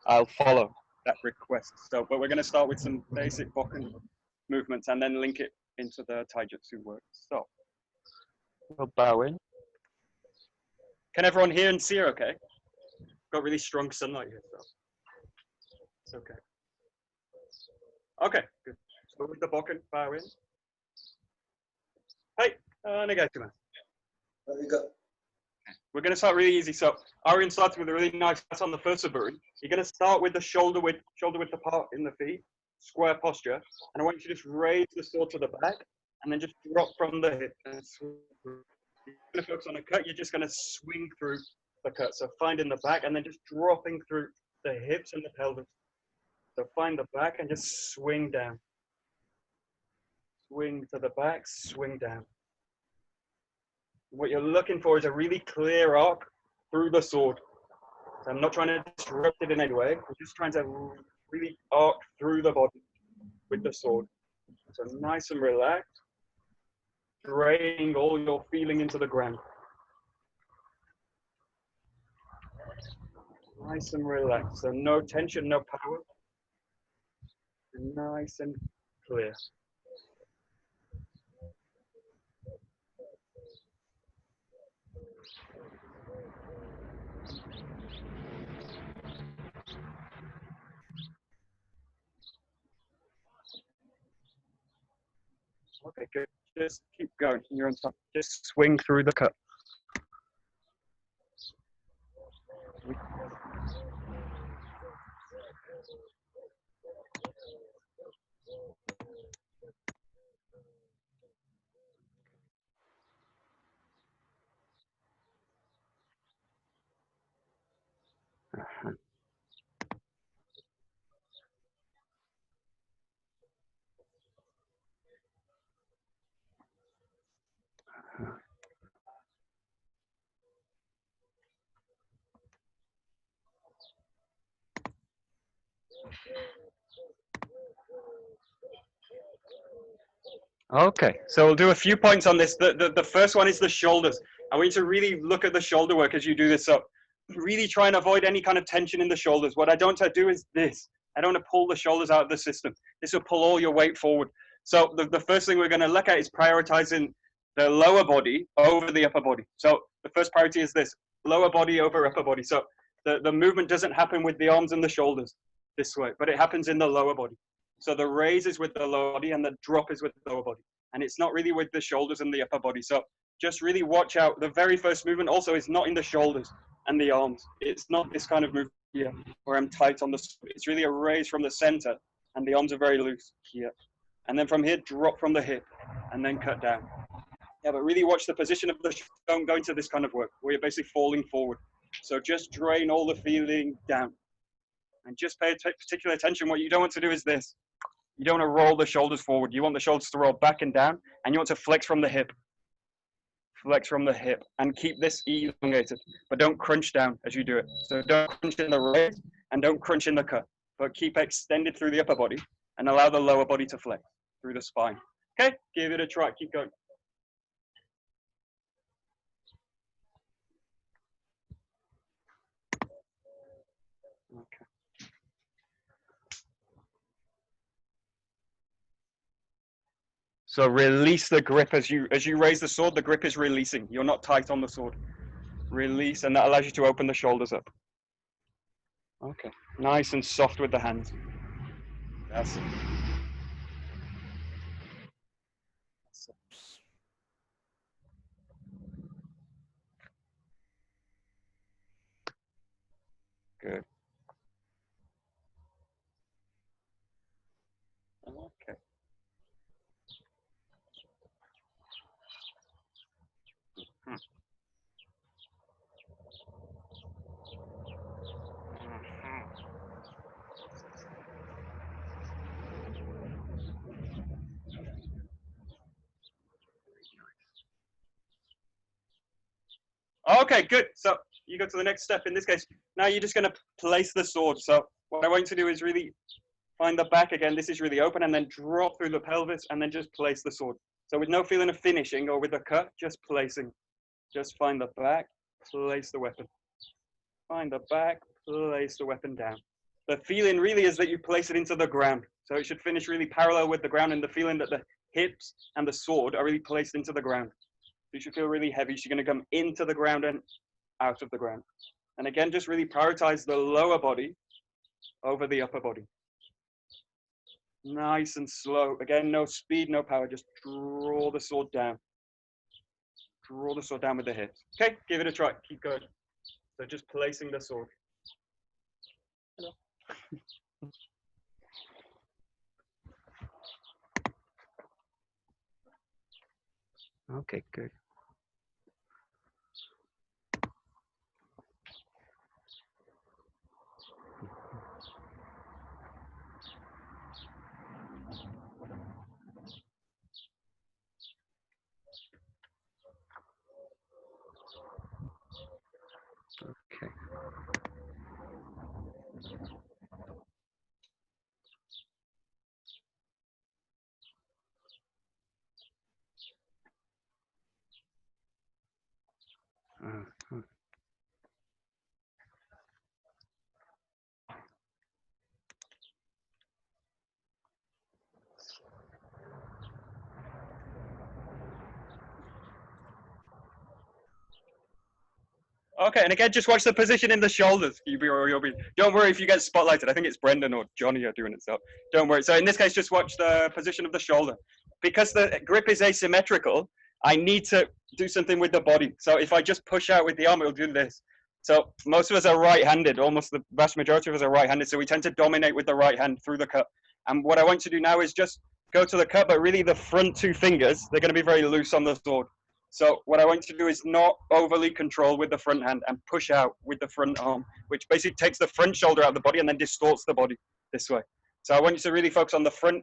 I'll follow that request. So, but we're going to start with some basic Bokken movements and then link it into the taijutsu work. So, we'll bow in. Can everyone hear and see okay? Got really strong sunlight here, so it's okay. Okay, good. So with the Bokken, bow in. Hey, negative. There we go. We're going to start really easy. So Arian starts with a really nice press on the first suburi. You're going to start with the shoulder width apart in the feet, square posture. And I want you to just raise the sword to the back and then just drop from the hip. And swing through. You're going to focus on a cut. You're just going to swing through the cut. So find in the back and then just dropping through the hips and the pelvis. So find the back and just swing down. Swing to the back, swing down. What you're looking for is a really clear arc through the sword. So I'm not trying to disrupt it in any way. I'm just trying to really arc through the body with the sword. So nice and relaxed, draining all your feeling into the ground. Nice and relaxed. So no tension, no power. Nice and clear. Okay, good. Just keep going. You're on top. Just swing through the cut. Okay, so we'll do a few points on this. The first one is the shoulders. I want you to really look at the shoulder work as you do this. So really try and avoid any kind of tension in the shoulders. What I don't want to do is this. I don't want to pull the shoulders out of the system. This will pull all your weight forward. So the first thing we're going to look at is prioritizing the lower body over the upper body. So the first priority is this, lower body over upper body. So the movement doesn't happen with the arms and the shoulders this way, but it happens in the lower body. So the raise is with the lower body and the drop is with the lower body. And it's not really with the shoulders and the upper body. So just really watch out. The very first movement also is not in the shoulders and the arms. It's not this kind of movement here where I'm tight on the, it's really a raise from the center and the arms are very loose here. And then from here, drop from the hip and then cut down. Yeah, but really watch the position of the, don't go into this kind of work where you're basically falling forward. So just drain all the feeling down and just pay particular attention. What you don't want to do is this. You don't want to roll the shoulders forward. You want the shoulders to roll back and down, and you want to flex from the hip. Flex from the hip, and keep this elongated, but don't crunch down as you do it. So don't crunch in the raise, and don't crunch in the cut, but keep extended through the upper body, and allow the lower body to flex through the spine. Okay, give it a try, keep going. Okay. So release the grip as you raise the sword, the grip is releasing. You're not tight on the sword. Release, and that allows you to open the shoulders up. Okay, nice and soft with the hands. That's it. That's it. Good. Okay. Okay, good. So you go to the next step. In this case, now you're just going to place the sword. So what I want you to do is really find the back again. This is really open, and then drop through the pelvis, and then just place the sword. So with no feeling of finishing or with a cut, just placing. Just find the back, place the weapon. Find the back, place the weapon down. The feeling really is that you place it into the ground. So it should finish really parallel with the ground, and the feeling that the hips and the sword are really placed into the ground. You should feel really heavy. So you're going to come into the ground and out of the ground. And again, just really prioritize the lower body over the upper body. Nice and slow. Again, no speed, no power. Just draw the sword down. Draw the sword down with the hips. Okay, give it a try. Keep going. So just placing the sword. Hello. Okay, good. Okay. Okay, and again, just watch the position in the shoulders. Don't worry if you get spotlighted. I think it's Brendan or Johnny are doing it, so don't worry. So in this case, just watch the position of the shoulder. Because the grip is asymmetrical, I need to do something with the body. So if I just push out with the arm, it'll do this. So most of us are right-handed. Almost the vast majority of us are right-handed. So we tend to dominate with the right hand through the cut. And what I want you to do now is just go to the cut, but really the front two fingers, they're going to be very loose on the sword. So what I want you to do is not overly control with the front hand and push out with the front arm, which basically takes the front shoulder out of the body and then distorts the body this way. So I want you to really focus on the front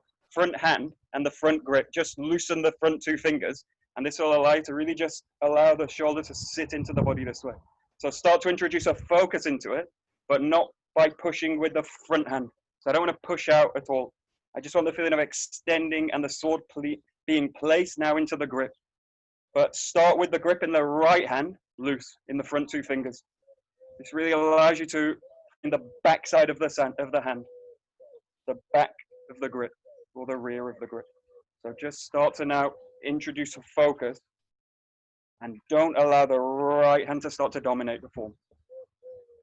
hand and the front grip. Just loosen the front two fingers, and this will allow you to really just allow the shoulder to sit into the body this way. So start to introduce a focus into it, but not by pushing with the front hand. So I don't want to push out at all. I just want the feeling of extending and the sword being placed now into the grip. But start with the grip in the right hand, loose in the front two fingers. This really allows you to, in the back side of the hand, the back of the grip or the rear of the grip. So just start to now introduce a focus and don't allow the right hand to start to dominate the form.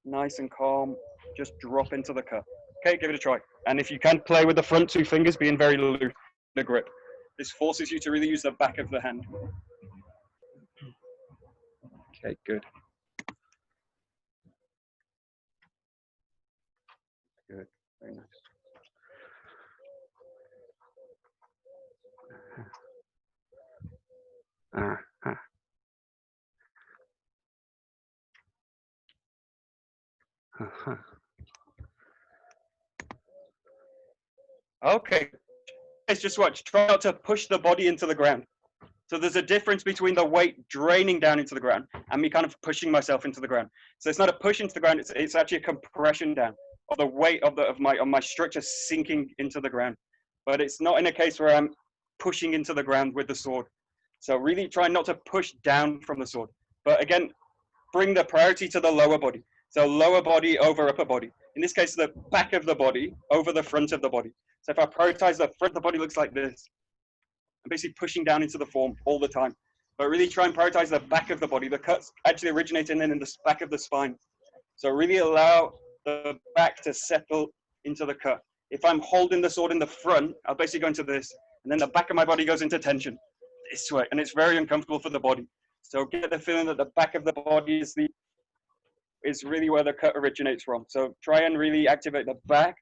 Nice and calm, just drop into the cut. Okay, give it a try. And if you can play with the front two fingers, being very loose in the grip. This forces you to really use the back of the hand. Okay, good. Good, very nice. Okay, let's just watch. Try not to push the body into the ground. So there's a difference between the weight draining down into the ground and me kind of pushing myself into the ground. So it's not a push into the ground, it's actually a compression down of the weight of my structure sinking into the ground. But it's not in a case where I'm pushing into the ground with the sword. So really try not to push down from the sword. But again, bring the priority to the lower body. So lower body over upper body. In this case, the back of the body over the front of the body. So if I prioritize the front of the body, looks like this. I'm basically pushing down into the form all the time. But really try and prioritize the back of the body. The cuts actually originate in the back of the spine. So really allow the back to settle into the cut. If I'm holding the sword in the front, I'll basically go into this. And then the back of my body goes into tension this way. And it's very uncomfortable for the body. So get the feeling that the back of the body is really where the cut originates from. So try and really activate the back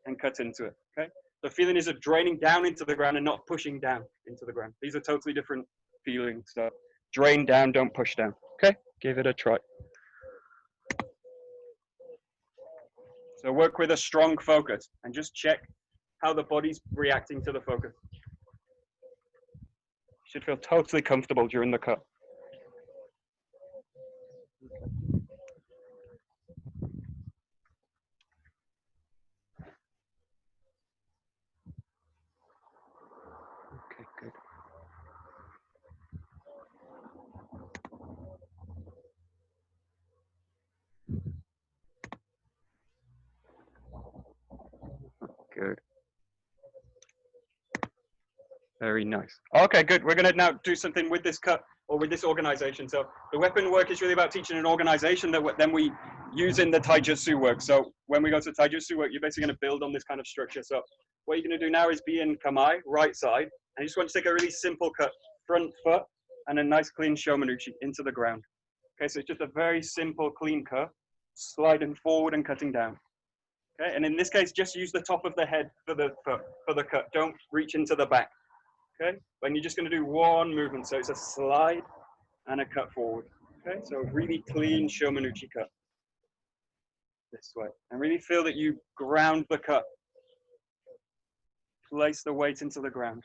and cut into it, okay? The feeling is of draining down into the ground and not pushing down into the ground. These are totally different feelings. So drain down, don't push down, okay? Give it a try. So work with a strong focus and just check how the body's reacting to the focus. You should feel totally comfortable during the cut. Okay, good. Good. Very nice. Okay, good. We're going to now do something with this cut or with this organization. So the weapon work is really about teaching an organization that then we use in the taijutsu work. So when we go to taijutsu work, you're basically going to build on this kind of structure. So what you're going to do now is be in kamae, right side. And you just want to take a really simple cut, front foot, and a nice clean shomanuchi into the ground. Okay, so it's just a very simple, clean cut, sliding forward and cutting down. Okay, and in this case, just use the top of the head for the cut. Don't reach into the back. Okay, and you're just going to do one movement. So it's a slide and a cut forward. Okay, so really clean shomanuchi cut this way. And really feel that you ground the cut. Place the weight into the ground.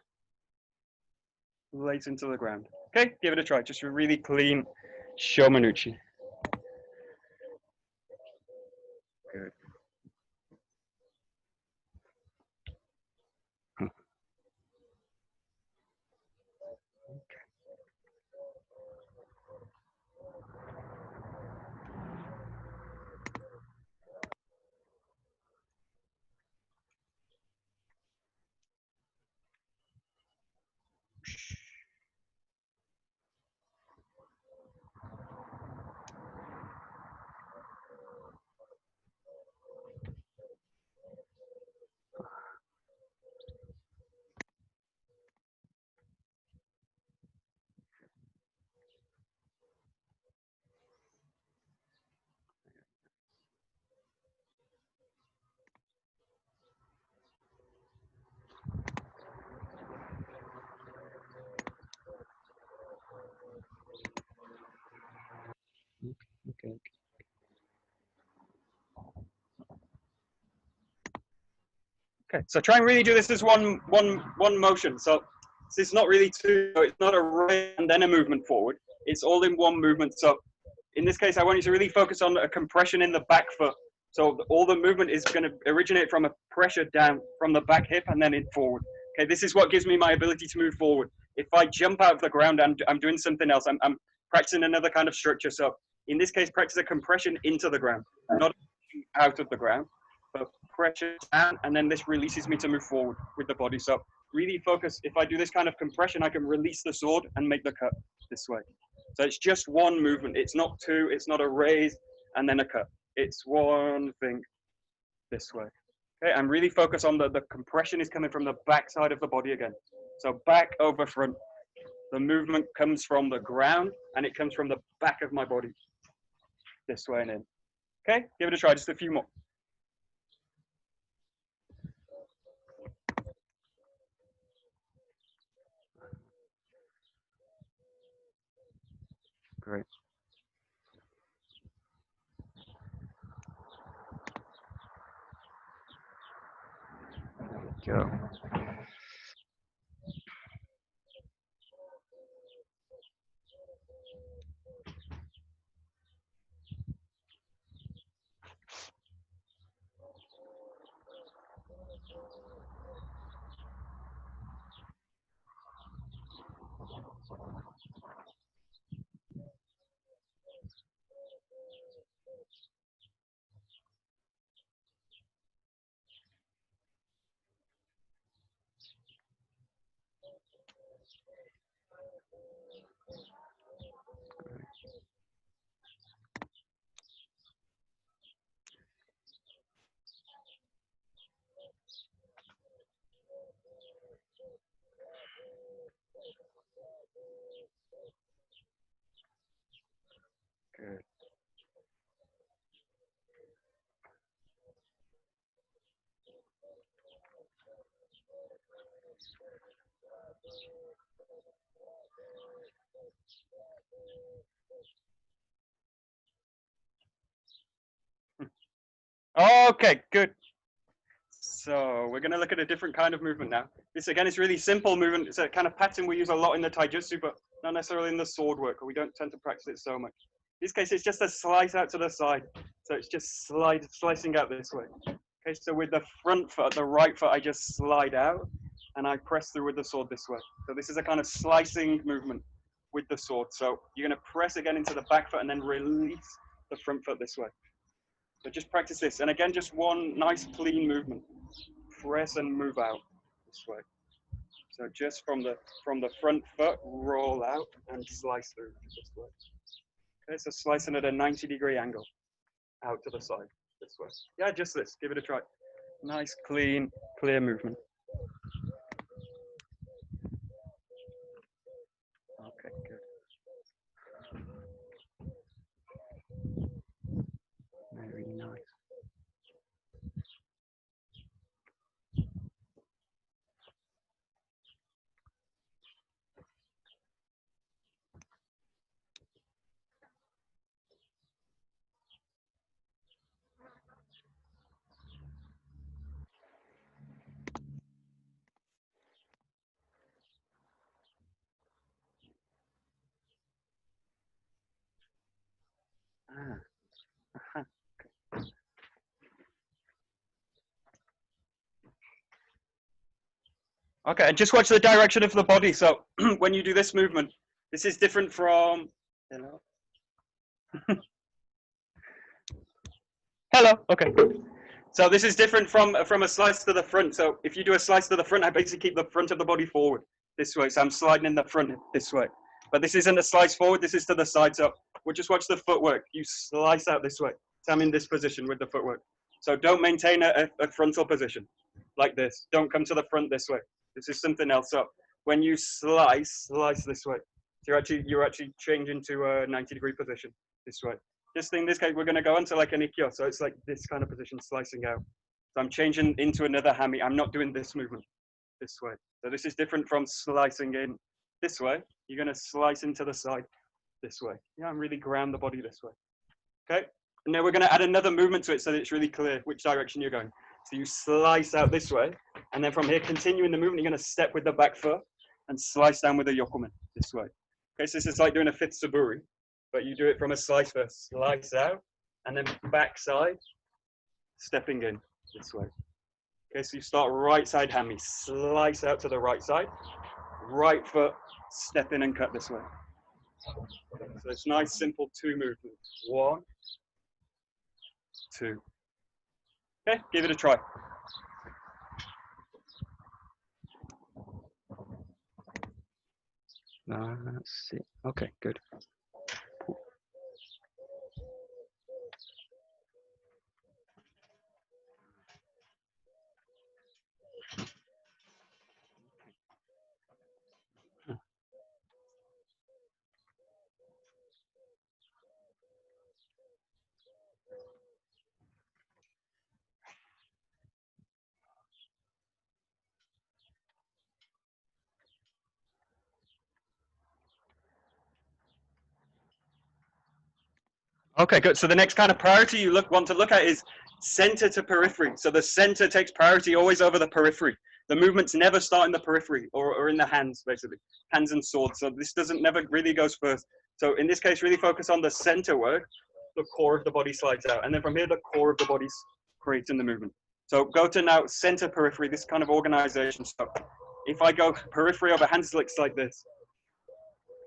Weight into the ground. Okay, give it a try. Just a really clean shomanuchi. Good. Okay. Okay, so try and really do this as one motion. So it's not really two, it's not a raise and then a movement forward. It's all in one movement. So in this case, I want you to really focus on a compression in the back foot. So all the movement is going to originate from a pressure down from the back hip and then in forward. Okay, this is what gives me my ability to move forward. If I jump out of the ground, I'm doing something else. I'm practicing another kind of structure. So in this case, practice a compression into the ground, not out of the ground, but pressure down, and then this releases me to move forward with the body. So really focus. If I do this kind of compression, I can release the sword and make the cut this way. So it's just one movement. It's not two. It's not a raise and then a cut. It's one thing this way. Okay, and really focus on the compression is coming from the back side of the body again. So back over front. The movement comes from the ground and it comes from the back of my body. This way and in. Okay, give it a try. Just a few more. Great. There we go. Good. Okay, good. So we're going to look at a different kind of movement now. This again is really simple movement. It's a kind of pattern we use a lot in the taijutsu, but not necessarily in the sword work. We don't tend to practice it so much. In this case, it's just a slice out to the side. So it's just slicing out this way. Okay, so with the front foot, the right foot, I just slide out and I press through with the sword this way. So this is a kind of slicing movement with the sword. So you're going to press again into the back foot and then release the front foot this way. So just practice this. And again, just one nice clean movement. press and move out this way. So just from the front foot, roll out and slice through this way. Okay, so slicing at a 90-degree angle out to the side this way. Yeah, just this. Give it a try. Nice, clean, clear movement. Okay, good. Very nice. Ah. Okay, and just watch the direction of the body. So when you do this movement, this is different from, hello? Hello, okay. So this is different from a slice to the front. So if you do a slice to the front, I basically keep the front of the body forward this way. So I'm sliding in the front this way. But this isn't a slice forward, this is to the side. So we'll just watch the footwork. You slice out this way. So I'm in this position with the footwork. So don't maintain a frontal position like this. Don't come to the front this way. This is something else. So when you slice this way. So you're actually changing to a 90-degree position this way. Just in this case, we're going to go into like an ikkyo. So it's like this kind of position, slicing out. So I'm changing into another hami. I'm not doing this movement this way. So this is different from slicing in this way. You're going to slice into the side this way. Yeah, and really ground the body this way. Okay. And now we're going to add another movement to it so that it's really clear which direction you're going. So you slice out this way. And then from here, continuing the movement, you're going to step with the back foot and slice down with the yokomen this way. Okay, so this is like doing a fifth saburi, but you do it from a slice first. Slice out, and then back side, stepping in this way. Okay, so you start right side hami, slice out to the right side, right foot, step in and cut this way. So it's nice, simple 2 movements. 1, 2. Okay, give it a try. Let's see. Okay, good. Okay, good. So the next kind of priority you want to look at is center to periphery. So the center takes priority always over the periphery. The movements never start in the periphery or in the hands, basically. Hands and swords. So this never really goes first. So in this case, really focus on the center work. The core of the body slides out. And then from here, the core of the body creates in the movement. So go to now center periphery, this kind of organization. So if I go periphery over hands, looks like this.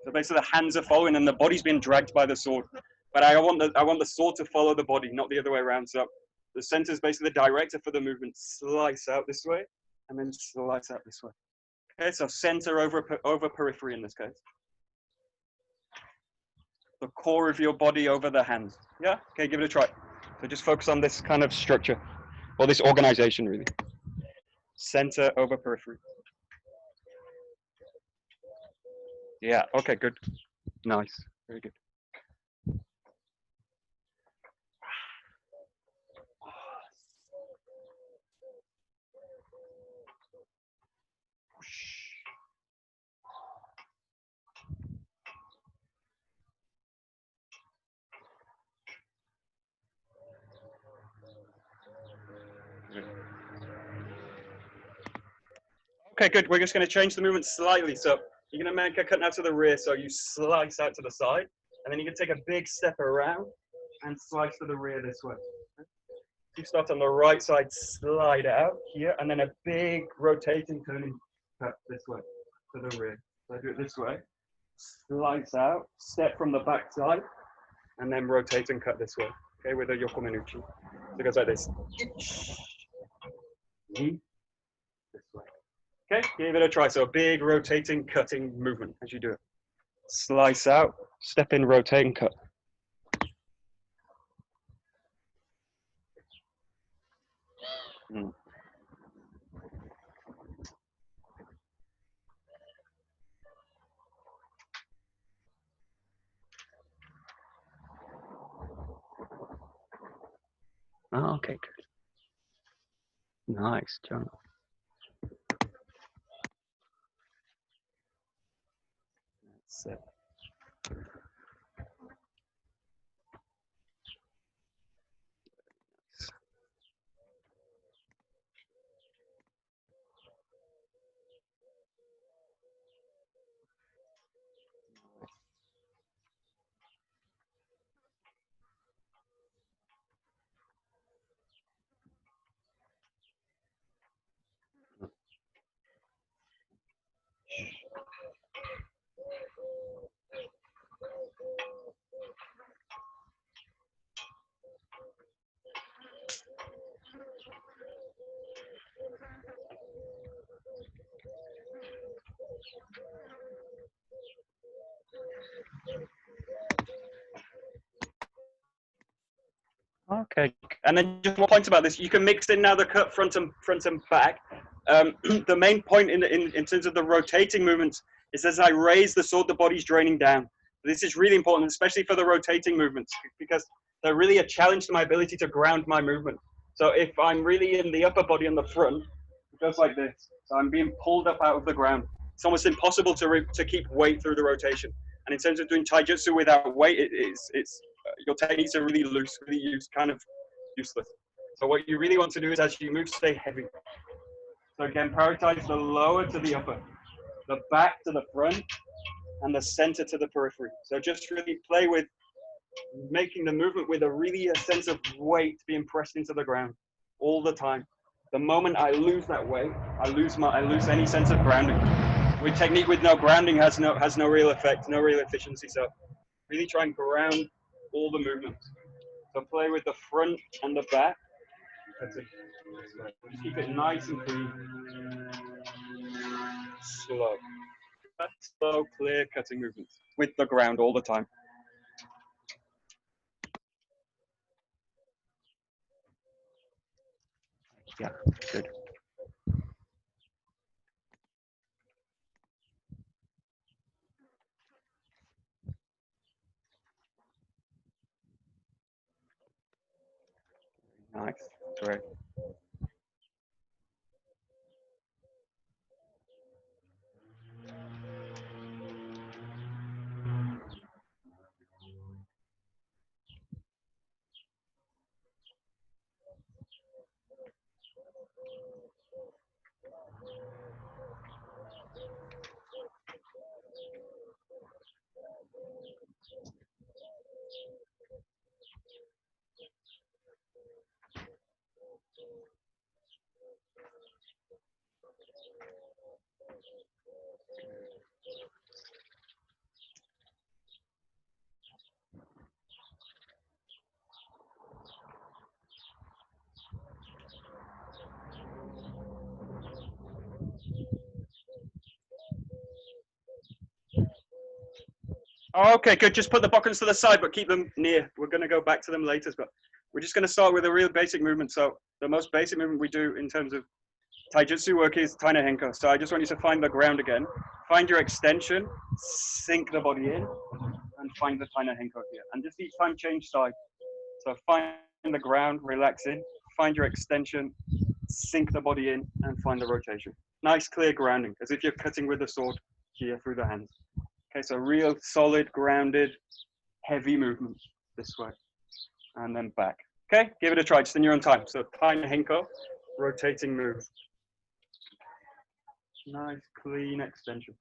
So basically the hands are following and the body's being dragged by the sword. But I want the sword to follow the body, not the other way around. So the center is basically the director for the movement. Slice out this way, and then slice out this way. Okay, so center over periphery in this case. The core of your body over the hands. Yeah. Okay, give it a try. So just focus on this kind of structure, or this organization really. Center over periphery. Yeah. Okay. Good. Nice. Very good. Okay, good. We're just going to change the movement slightly. So you're going to make a cut now to the rear. So you slice out to the side, and then you can take a big step around and slice to the rear this way. You start on the right side, slide out here, and then a big rotating turning cut this way to the rear. So I do it this way. Slice out, step from the back side, and then rotate and cut this way. Okay, with a yokomenuchi. So it goes like this. Okay, give it a try. So a big rotating, cutting movement as you do it. Slice out, step in, rotate, and cut. Mm. Oh, okay, good. Nice, John. That's it. Okay, and then just one point about this: you can mix in now the cut front and back. The main point in terms of the rotating movements is as I raise the sword, the body's draining down. This is really important, especially for the rotating movements, because they're really a challenge to my ability to ground my movement. So if I'm really in the upper body on the front, it goes like this. So I'm being pulled up out of the ground. It's almost impossible to keep weight through the rotation. And in terms of doing taijutsu without weight, it's your techniques are really loose, kind of useless. So what you really want to do is as you move, stay heavy. So again, prioritize the lower to the upper, the back to the front, and the center to the periphery. So just really play with making the movement with a sense of weight being pressed into the ground all the time. The moment I lose that weight, I lose any sense of grounding. With technique with no grounding has no real effect, no real efficiency. So really try and ground all the movements. So play with the front and the back. That's it. Just keep it nice and clean. Slow. Slow, clear cutting movements with the ground all the time. Yeah, good. Nice. Great. Okay, good. Just put the bokkens to the side, but keep them near. We're going to go back to them later, but we're just going to start with a real basic movement. So the most basic movement we do in terms of taijutsu work is taina henko. So I just want you to find the ground again. Find your extension, sink the body in, and find the taina henko here. And just each time change side. So find the ground, relax in, find your extension, sink the body in, and find the rotation. Nice clear grounding, as if you're cutting with the sword here through the hands. Okay, so real solid, grounded, heavy movement this way, and then back. Okay, give it a try, just in your own time. So taina henko, rotating move. Nice, clean extension.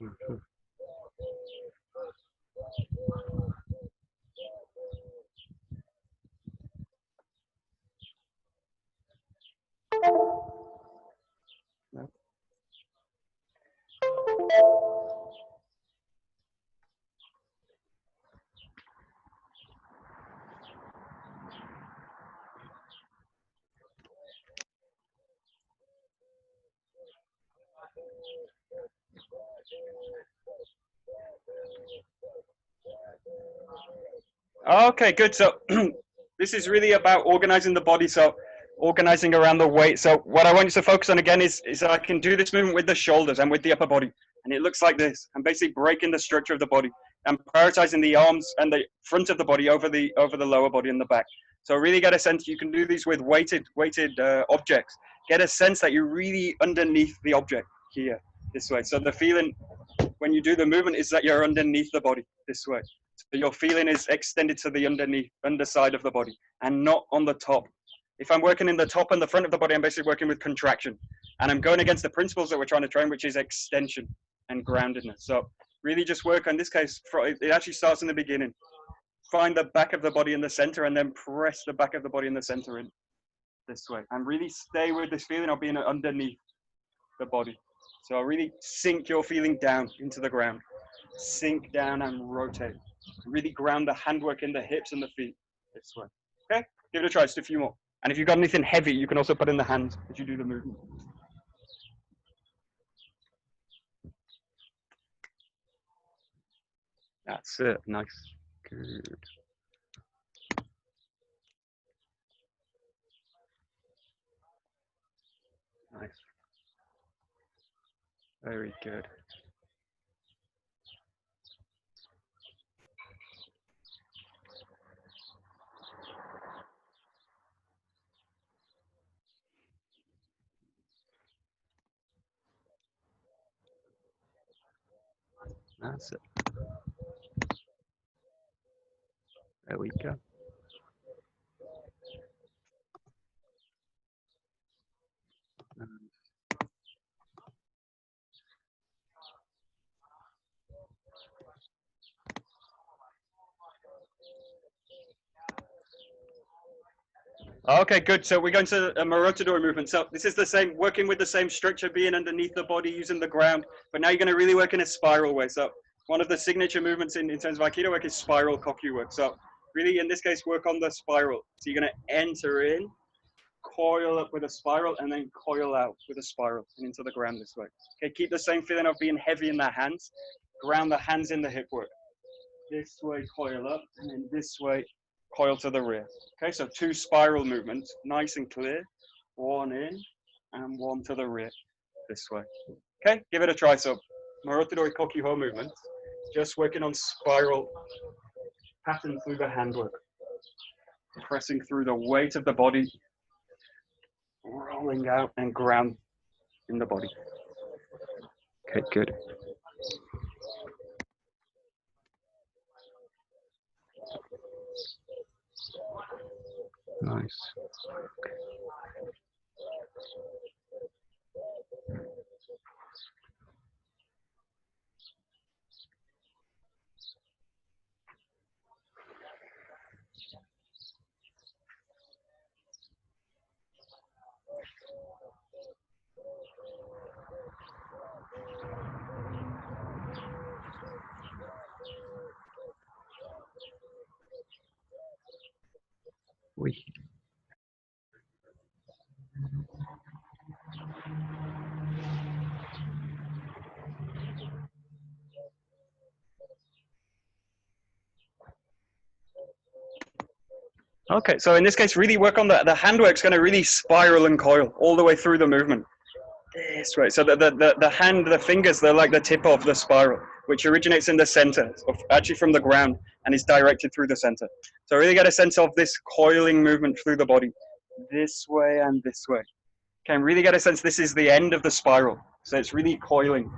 Mhm. No. Okay, good. So this is really about organizing the body. So organizing around the weight. So what I want you to focus on again is I can do this movement with the shoulders and with the upper body. And it looks like this. I'm basically breaking the structure of the body. I'm prioritizing the arms and the front of the body over the lower body and the back. So really get a sense, you can do these with weighted objects. Get a sense that you're really underneath the object here, this way. So the feeling when you do the movement is that you're underneath the body this way. So your feeling is extended to the underside of the body and not on the top. If I'm working in the top and the front of the body, I'm basically working with contraction. And I'm going against the principles that we're trying to train, which is extension and groundedness. So really just work on this case. It actually starts in the beginning. Find the back of the body in the center and then press the back of the body in the center in this way. And really stay with this feeling of being underneath the body. So really sink your feeling down into the ground. Sink down and rotate. Really ground the handwork in the hips and the feet this way. Okay, give it a try, just a few more. And if you've got anything heavy, you can also put in the hands as you do the movement. That's it, nice, good. Nice, very good. That's it. There we go. Okay, good. So we're going to a Marotadori movement. So this is the same, working with the same structure, being underneath the body, using the ground. But now you're going to really work in a spiral way. So one of the signature movements in terms of Aikido work is spiral kokyu work. So really, in this case, work on the spiral. So you're going to enter in, coil up with a spiral, and then coil out with a spiral and into the ground this way. Okay, keep the same feeling of being heavy in the hands. Ground the hands in the hip work. This way, coil up, and then this way, coil to the rear. Okay, so 2 spiral movements, nice and clear. 1 in and 1 to the rear, this way. Okay, give it a try. So Marotadori Kokyuho movement, just working on spiral pattern through the handwork. Pressing through the weight of the body, rolling out and ground in the body. Okay, good. Nice. Oui. Okay, so in this case, really work on the handwork's going to really spiral and coil all the way through the movement. This way. So the hand, the fingers, they're like the tip of the spiral, which originates in the center, actually from the ground, and is directed through the center. So really get a sense of this coiling movement through the body, this way and this way. Okay, and really get a sense this is the end of the spiral. So it's really coiling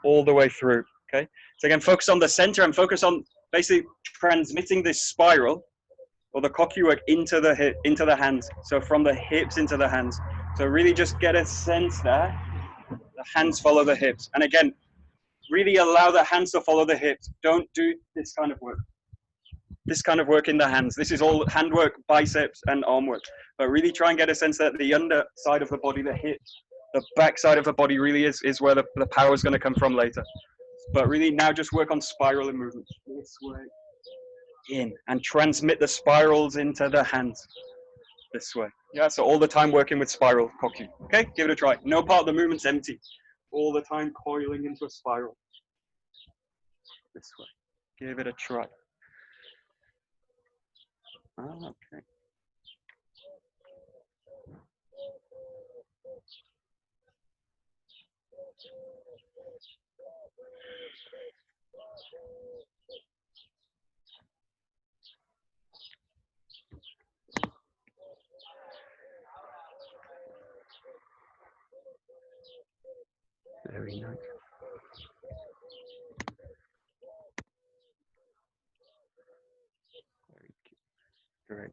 all the way through. Okay, so again, focus on the center and focus on basically transmitting this spiral or the kokyu work into the hands. So from the hips into the hands. So really just get a sense that the hands follow the hips. And again, really allow the hands to follow the hips. Don't do this kind of work. This kind of work in the hands. This is all hand work, biceps and arm work. But really try and get a sense that the underside of the body, the hips, the back side of the body really is where the power is going to come from later. But really now just work on spiral and movement. This way, in, and transmit the spirals into the hands. This way. Yeah, so all the time working with spiral koku. Okay, give it a try. No part of the movement's empty. All the time coiling into a spiral. This way. Give it a try. Okay. Very nice. Very great. Great.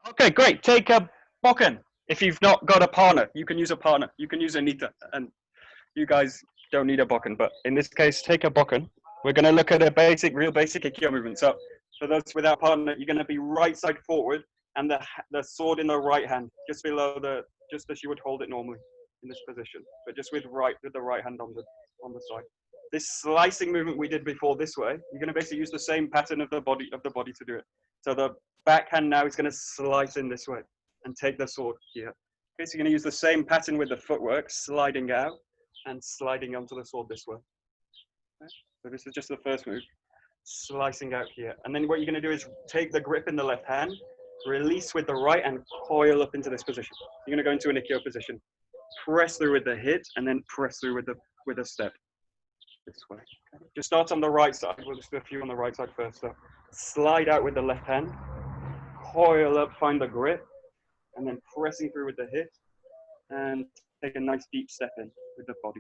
Okay, great. Take a Bokken. If you've not got a partner, you can use a partner. You can use a Nita, and you guys don't need a Bokken. But in this case, take a Bokken. We're going to look at a real basic Aikido movement. So for those without partner, you're going to be right side forward, and the sword in the right hand, just below just as you would hold it normally in this position, but just with the right hand on the side. This slicing movement we did before this way, you're going to basically use the same pattern of the body to do it. So the back hand now is going to slice in this way and take the sword here. Okay, so you're going to use the same pattern with the footwork, sliding out and sliding onto the sword this way. Okay? So this is just the first move, slicing out here. And then what you're going to do is take the grip in the left hand, release with the right, and coil up into this position. You're going to go into an Aikido position. Press through with the hit, and then press through with a step. This way. Okay. Just start on the right side. We'll just do a few on the right side first. So slide out with the left hand, coil up, find the grip, and then pressing through with the hit, and take a nice deep step in with the body.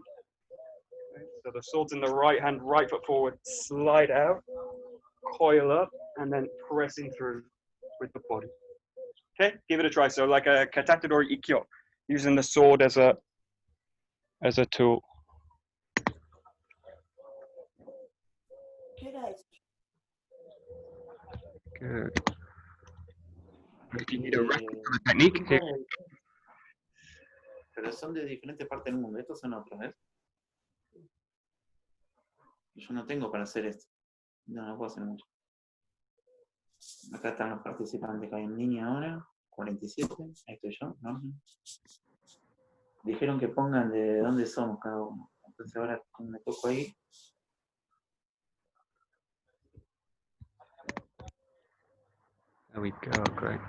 Okay. So the sword's in the right hand, right foot forward, slide out, coil up, and then pressing through with the body. Okay, give it a try. So like a katatedori ikkyo, using the sword as a tool. Good. If you need a reference for the technique, here. Pero son de diferentes partes del mundo. Estos son otros, ¿ves? Yo no tengo para hacer esto. No puedo hacer mucho. Acá están los participantes que hay en línea ahora. 47. Ahí estoy yo, ¿no? Dijeron que pongan de dónde somos cada uno. Entonces ahora me toco ahí. There we go, great.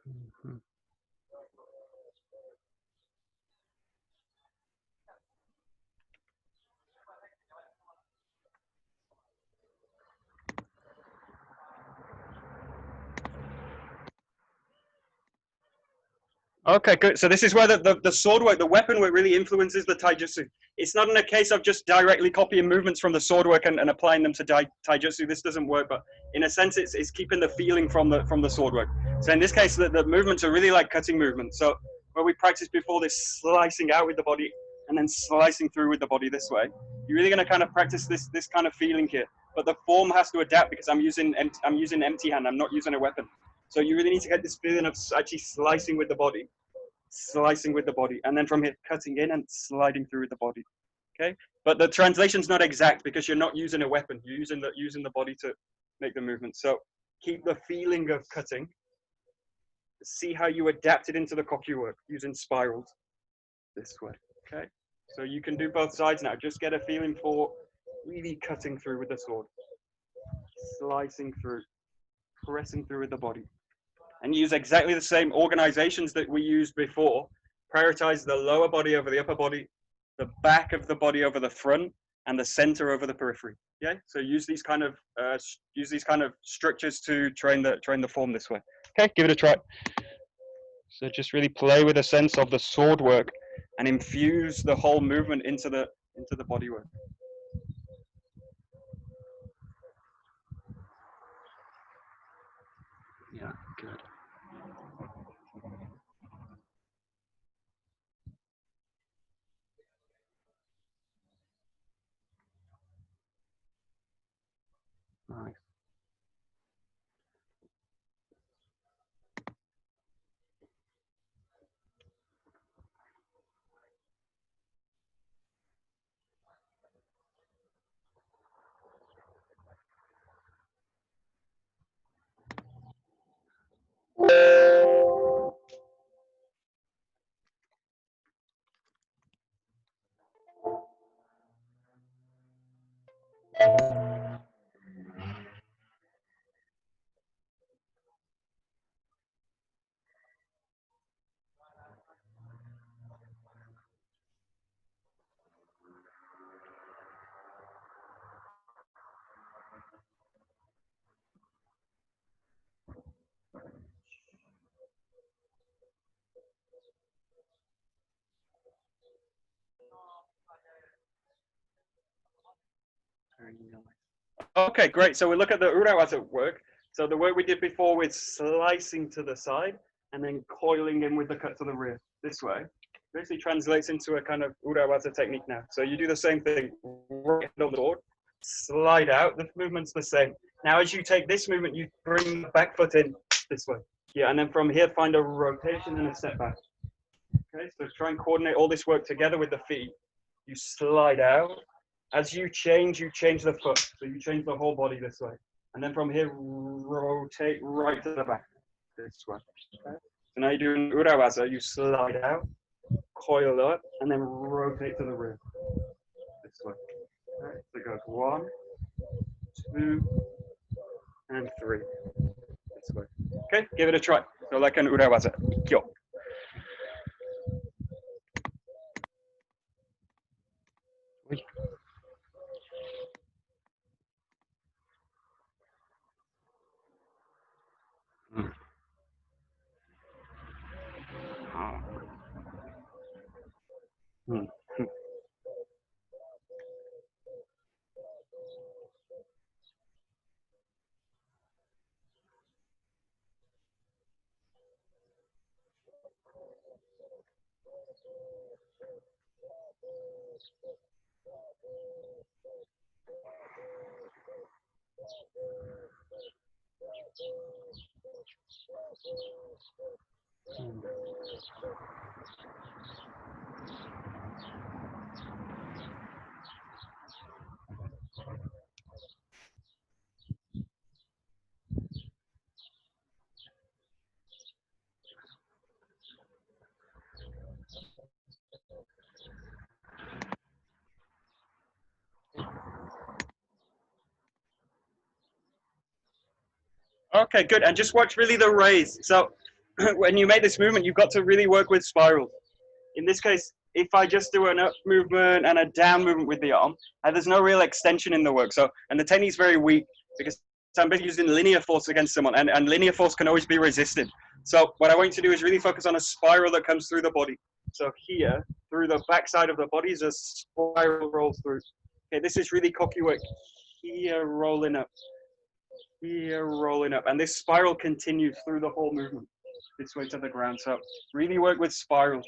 Mm-hmm. Okay, good. So this is where the sword work, the weapon work really influences the taijutsu. It's not in a case of just directly copying movements from the sword work and applying them to taijutsu. This doesn't work, but in a sense, it's keeping the feeling from the sword work. So in this case, the movements are really like cutting movements. So where we practiced before this slicing out with the body and then slicing through with the body this way, you're really going to kind of practice this kind of feeling here. But the form has to adapt because I'm using empty hand. I'm not using a weapon. So you really need to get this feeling of actually slicing with the body, and then from here cutting in and sliding through with the body. Okay, but the translation's not exact because you're not using a weapon. You're using the body to make the movement. So keep the feeling of cutting. See how you adapt it into the kokyu work using spirals this way. Okay, so you can do both sides now. Just get a feeling for really cutting through with the sword, slicing through, pressing through with the body, and use exactly the same organizations that we used before. Prioritize the lower body over the upper body, the back of the body over the front, and the center over the periphery. Yeah, so use these kind of structures to train the form this way. Okay, give it a try. So just really play with a sense of the sword work and infuse the whole movement into the body work. Yeah, good. Nice. Very nice. Okay, great. So we look at the urawaza work. So the work we did before with slicing to the side and then coiling in with the cut to the rear this way basically translates into a kind of urawaza technique now. So you do the same thing, right on the board, slide out. The movement's the same. Now, as you take this movement, you bring the back foot in this way. Yeah, and then from here, find a rotation and a step back. Okay, so try and coordinate all this work together with the feet. You slide out. As you change the foot. So you change the whole body this way. And then from here, rotate right to the back this way. Okay? So now you're doing urawaza. You slide out, coil up, and then rotate to the rear this way. Okay? So it goes 1, 2, and 3 this way. Okay, give it a try. So like an urawaza. Kyo. Okay, good. And just watch really the raise. So when you make this movement, you've got to really work with spirals. In this case, if I just do an up movement and a down movement with the arm, there's no real extension in the work. So, and the technique is very weak because I'm basically using linear force against someone, and linear force can always be resisted. So what I want you to do is really focus on a spiral that comes through the body. So here, through the backside of the body, is a spiral rolls through. Okay, this is really cocky work. Here, rolling up. Here, rolling up. And this spiral continues through the whole movement, this way to the ground. So really work with spirals.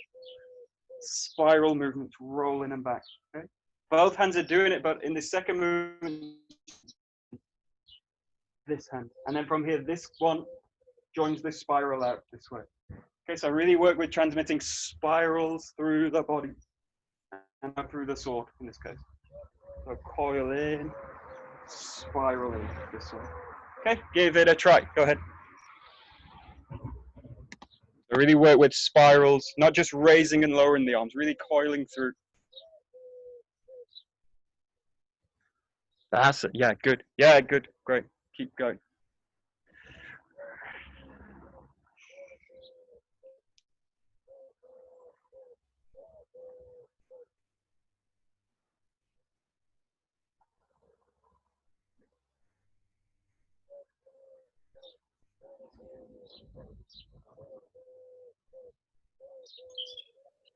Spiral movements, rolling and back. Okay? Both hands are doing it, but in the second movement, this hand. And then from here, this one joins this spiral out this way. Okay, so really work with transmitting spirals through the body and through the sword in this case. So coil in, spiral in this way. Okay, give it a try. Go ahead. So really work with spirals, not just raising and lowering the arms, really coiling through. That's it. Yeah, good. Yeah, good. Great. Keep going.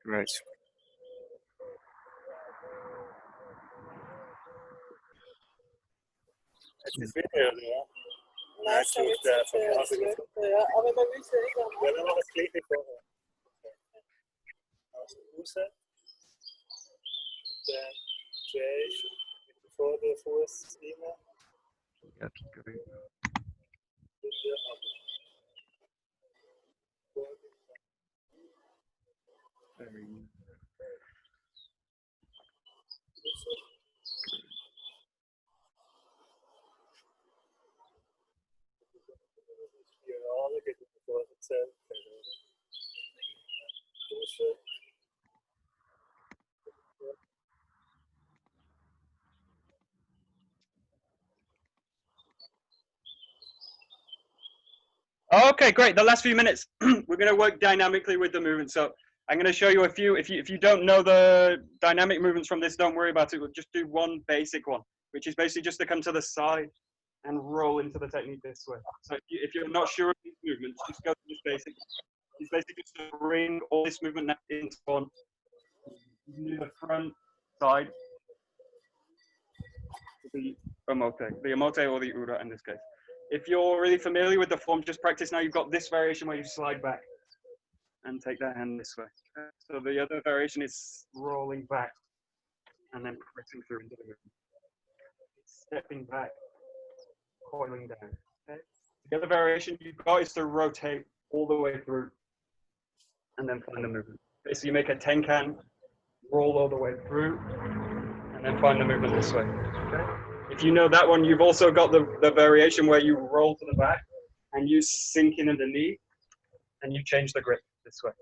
Great. Het is weer heel, ja. Ja, ik zie het van de afdeling. Ja, maar bij wie is het dan? We hebben nog het kleedje voor. Als de hoesen. Dan 2 voor de voet nemen. Ja, keep going. Very good. Ja, dat gaat het voor hetzelfde. Hoesen. Okay, great. The last few minutes, we're going to work dynamically with the movement. So I'm going to show you a few. If you don't know the dynamic movements from this, don't worry about it. We'll just do one basic one, which is basically just to come to the side and roll into the technique this way. So if you're not sure of these movements, just go to this basic. It's basically just to bring all this movement into one. You can do the front, side, the omote or the ura in this case. If you're really familiar with the form, just practice now. You've got this variation where you slide back and take that hand this way. Okay? So the other variation is rolling back and then pressing through into the movement. Stepping back, coiling down. Okay? The other variation you've got is to rotate all the way through and then find the movement. Okay, so you make a tenkan, roll all the way through, and then find the movement this way. Okay? If you know that one, you've also got the variation where you roll to the back and you sink in underneath and you change the grip this way.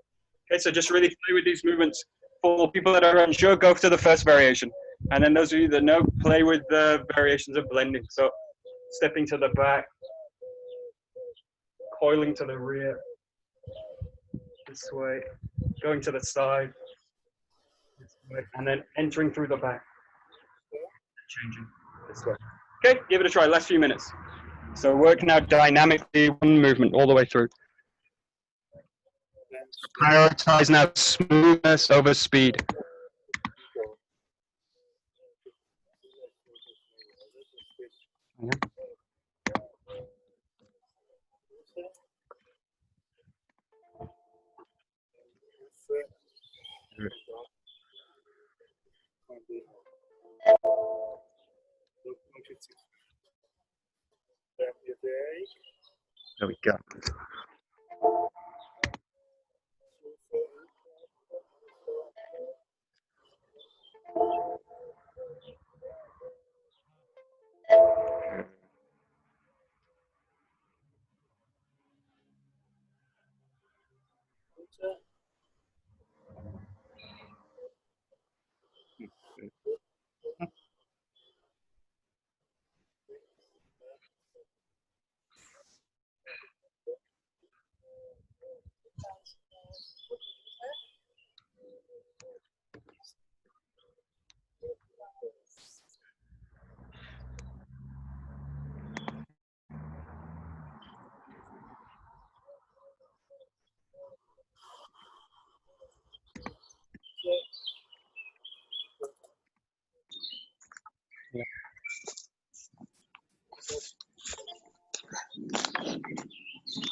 Okay, so just really play with these movements. For people that are unsure, go to the first variation. And then those of you that know, play with the variations of blending. So stepping to the back, coiling to the rear, this way, going to the side, this way, and then entering through the back, changing this way. Okay, give it a try, last few minutes. So work now dynamically, one movement all the way through. Prioritize now smoothness over speed. Yeah. There we go.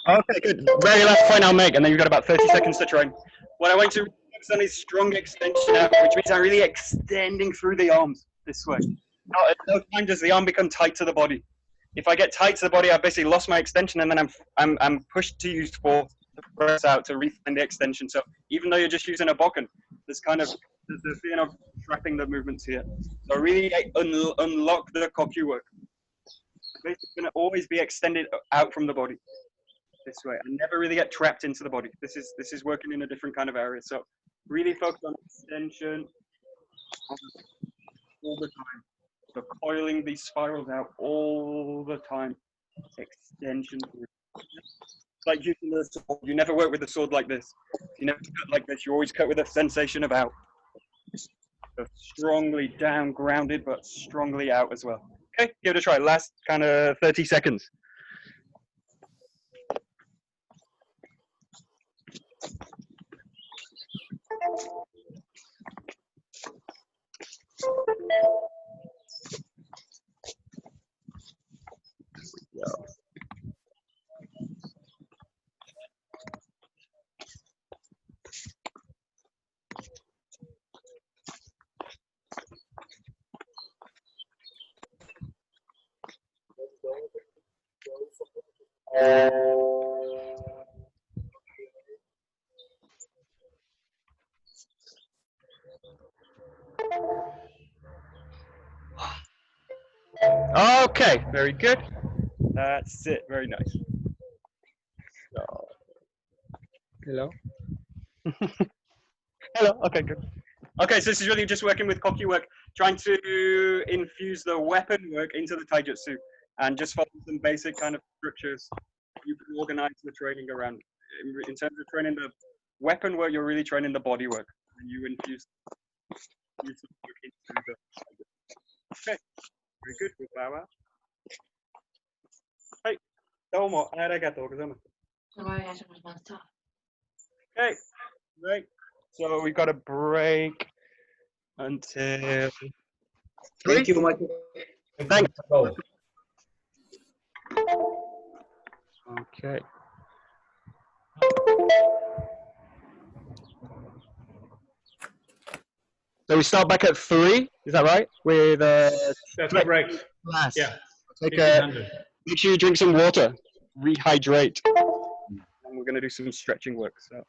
Okay, good. Very last point I'll make, and then you've got about 30 seconds to train. What I want you to focus on is strong extension out, which means I'm really extending through the arms this way. Now, at no time does the arm become tight to the body. If I get tight to the body, I've basically lost my extension, and then I'm pushed to use force to press out to refine the extension. So even though you're just using a bokken, there's kind of the feeling of trapping the movements here. So really unlock the kokyu work. Basically going to always be extended out from the body this way. I never really get trapped into the body. This is working in a different kind of area. So really focus on extension all the time. So coiling these spirals out all the time. Extension. Like using the sword. You never work with a sword like this. You never cut like this. You always cut with a sensation of out. So strongly down, grounded, but strongly out as well. Okay, give it a try. Last kind of 30 seconds. Okay, very good. That's it. Very nice. So. Hello. Hello. Okay, good. Okay, so this is really just working with koki work, trying to infuse the weapon work into the taijutsu, and just follow some basic kind of structures you can organize the training around. In terms of training the weapon work, you're really training the body work, and you infuse the work into the taijutsu. Okay, very good. We'll bow out. Hey, domo arigatou gozaimasu. Okay, great. So we got a break until 3. Thank you, Michael. Thanks. Oh. Okay. So we start back at 3, is that right? With That's correct. class. Yeah. Take 1500. make sure you drink some water, rehydrate. And we're going to do some stretching work. So.